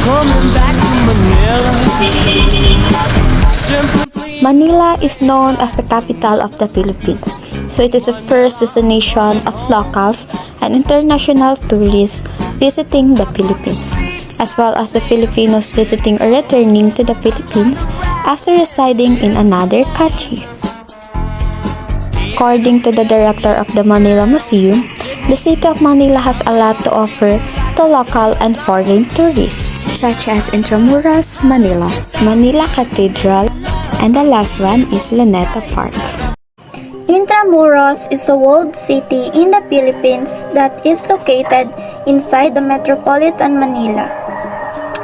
Coming back to Manila. Manila is known as the capital of the Philippines, so it is the first destination of locals and international tourists visiting the Philippines, as well as the Filipinos visiting or returning to the Philippines after residing in another country. According to the director of the Manila Museum, the city of Manila has a lot to offer to local and foreign tourists, such as Intramuros, Manila, Manila Cathedral, and the last one is Luneta Park. Intramuros is a walled city in the Philippines that is located inside the metropolitan Manila.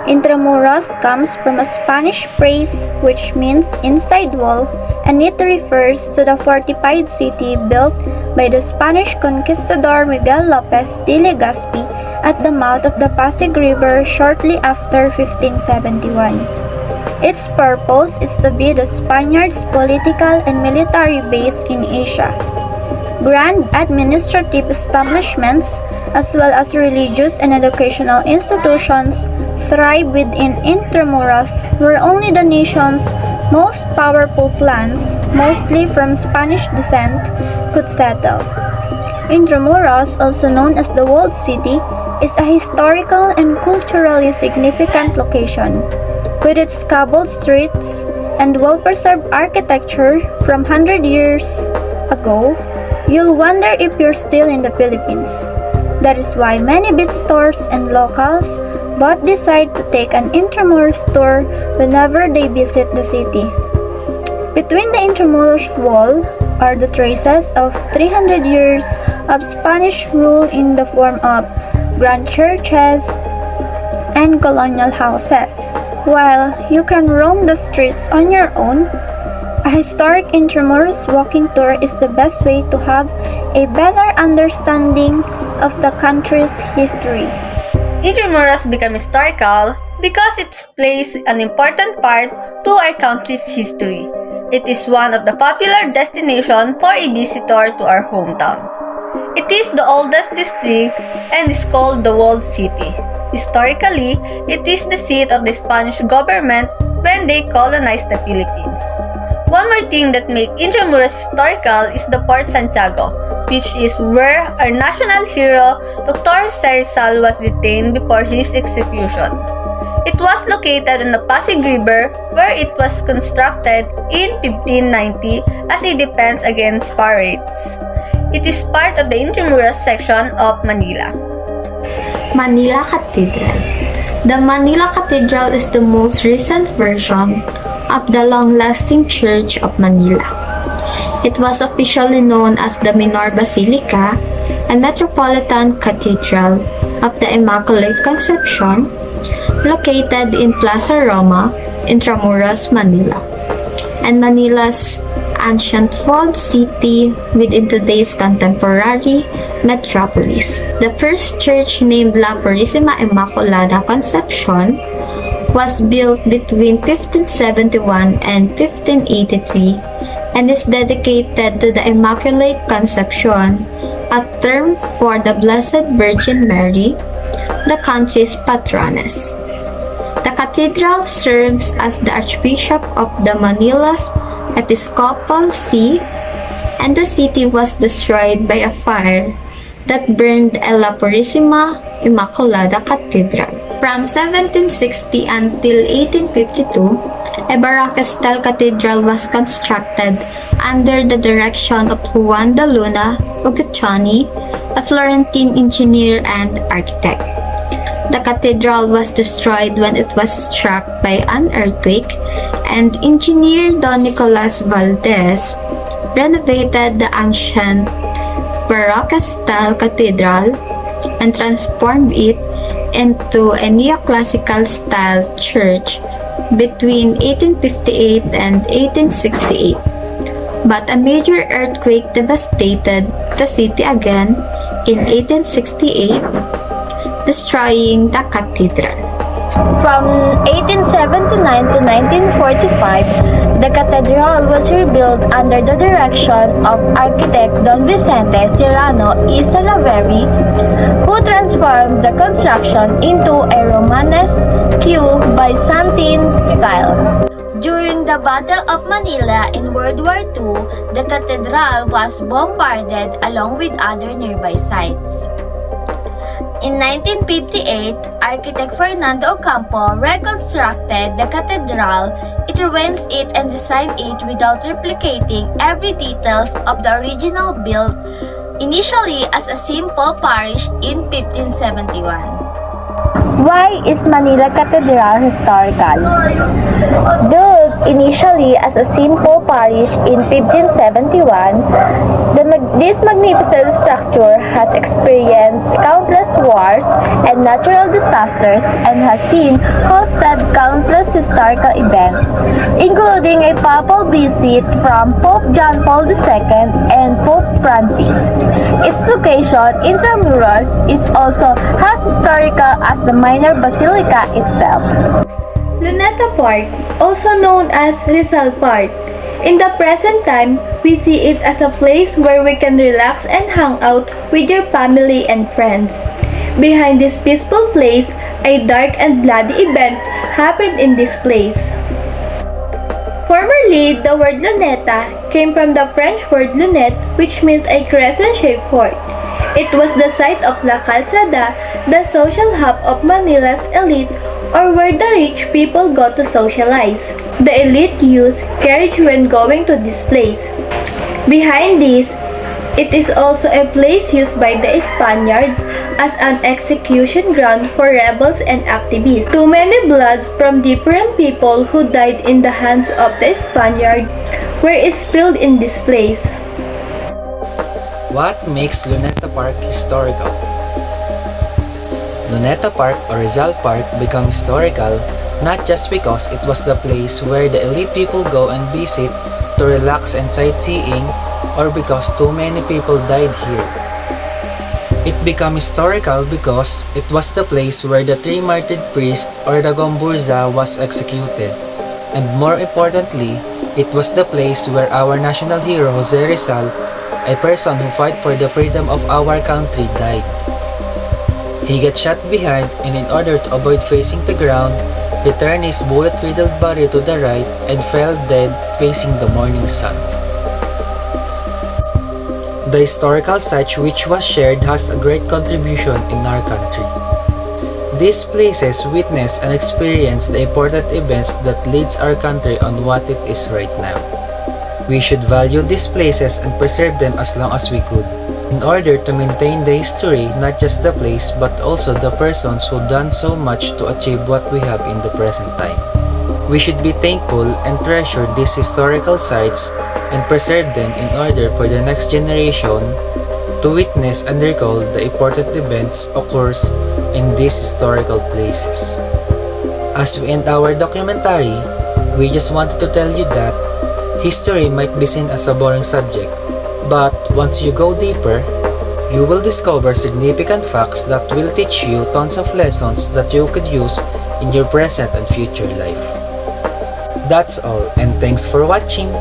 Intramuros comes from a Spanish phrase which means inside wall, and it refers to the fortified city built by the Spanish conquistador Miguel Lopez de Legazpi at the mouth of the Pasig River shortly after 1571. Its purpose is to be the Spaniards' political and military base in Asia. Grand administrative establishments, as well as religious and educational institutions, thrive within Intramuros, where only the nation's most powerful clans, mostly from Spanish descent, could settle. Intramuros, also known as the Walled City, is a historical and culturally significant location. With its cobbled streets and well-preserved architecture from 100 years ago, you'll wonder if you're still in the Philippines. That is why many visitors and locals both decide to take an Intramuros tour whenever they visit the city. Between the Intramuros wall are the traces of 300 years of Spanish rule in the form of grand churches and colonial houses. While you can roam the streets on your own, a historic Intramuros walking tour is the best way to have a better understanding of the country's history. Intramuros became historical because it plays an important part to our country's history. It is one of the popular destinations for a visitor to our hometown. It is the oldest district and is called the Walled City. Historically, it is the seat of the Spanish government when they colonized the Philippines. One more thing that makes Intramuros historical is the Port Santiago, which is where our national hero Dr. Rizal was detained before his execution. It was located on the Pasig River, where it was constructed in 1590 as a defense against pirates. It is part of the Intramuros section of Manila. Manila Cathedral. The Manila Cathedral is the most recent version of the long-lasting Church of Manila. It was officially known as the Minor Basilica and Metropolitan Cathedral of the Immaculate Conception, located in Plaza Roma, Intramuros, Manila, and Manila's ancient walled city within today's contemporary metropolis. The first church, named La Purísima Immaculada Concepcion, was built between 1571 and 1583 and is dedicated to the Immaculate Conception, a term for the Blessed Virgin Mary, the country's patroness. The cathedral serves as the Archbishop of the Manila's Episcopal See, and the city was destroyed by a fire that burned La Purísima Immaculada Cathedral. From 1760 until 1852, a Baroque-style cathedral was constructed under the direction of Juan de Luna Uguccioni, a Florentine engineer and architect. The cathedral was destroyed when it was struck by an earthquake, and engineer Don Nicolas Valdez renovated the ancient Baroque-style cathedral and transformed it into a neoclassical style church between 1858 and 1868. But a major earthquake devastated the city again in 1868, destroying the cathedral. From 1879 to 1945, the cathedral was rebuilt under the direction of architect Don Vicente Serrano y Salaverry, who transformed the reconstruction into a Romanesque Byzantine style. During the Battle of Manila in World War II, the cathedral was bombarded along with other nearby sites. In 1958, architect Fernando Ocampo reconstructed the cathedral. It revamped it and designed it without replicating every details of the original build, initially as a simple parish in 1571. Why is Manila Cathedral historical? Built initially as a simple parish in 1571, this magnificent structure has experienced countless wars and natural disasters and has hosted countless historical events, including a papal visit from Pope John Paul II and Pope Francis. Its location intramuros is also as historical as the minor basilica itself. Luneta Park, also known as Rizal Park. In the present time, we see it as a place where we can relax and hang out with your family and friends. Behind this peaceful place, a dark and bloody event happened in this place. Formerly, the word luneta came from the French word lunette, which means a crescent-shaped fort. It was the site of La Calzada, the social hub of Manila's elite, or where the rich people go to socialize. The elite use carriage when going to this place. Behind this, it is also a place used by the Spaniards as an execution ground for rebels and activists. Too many bloods from different people who died in the hands of the Spaniard were spilled in this place. What makes Luneta Park historical? Luneta Park or Rizal Park became historical not just because it was the place where the elite people go and visit to relax and sightseeing, or because too many people died here. It became historical because it was the place where the three martyred priests or the Gomburza was executed. And more importantly, it was the place where our national hero Jose Rizal, a person who fought for the freedom of our country, died. He got shot behind, and in order to avoid facing the ground, he turned his bullet-riddled body to the right and fell dead facing the morning sun. The historical site which was shared has a great contribution in our country. These places witness and experience the important events that leads our country on what it is right now. We should value these places and preserve them as long as we could, in order to maintain the history, not just the place but also the persons who done so much to achieve what we have in the present time. We should be thankful and treasure these historical sites and preserve them in order for the next generation to witness and recall the important events occurs in these historical places. As we end our documentary, we just wanted to tell you that history might be seen as a boring subject, but once you go deeper, you will discover significant facts that will teach you tons of lessons that you could use in your present and future life. That's all, and thanks for watching!